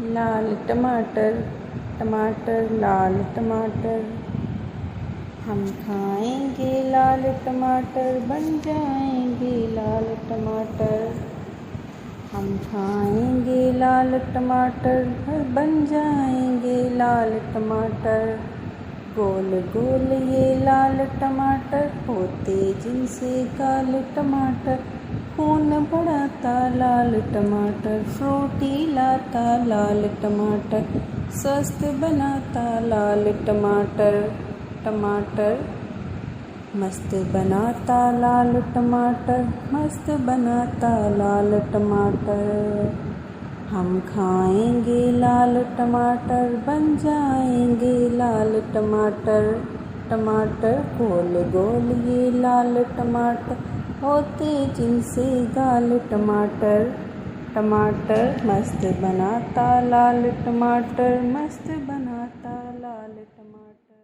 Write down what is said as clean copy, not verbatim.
लाल टमाटर, टमाटर लाल टमाटर। हम खाएंगे लाल टमाटर, बन जाएंगे लाल टमाटर। हम खाएंगे लाल टमाटर, बन जाएंगे लाल टमाटर। गोल गोल ये लाल टमाटर होते जिनसे काले टमाटर। खून बढ़ाता लाल टमाटर, फ्रूटी लाता लाल टमाटर। स्वस्थ बनाता लाल टमाटर, टमाटर मस्त बनाता लाल टमाटर, मस्त बनाता लाल टमाटर। हम खाएंगे लाल टमाटर, बन जाएंगे लाल टमाटर। टमाटर गोल गोल ये लाल टमाटर होते जिनसे गाल टमाटर। टमाटर मस्त बनाता लाल टमाटर, मस्त बनाता लाल टमाटर।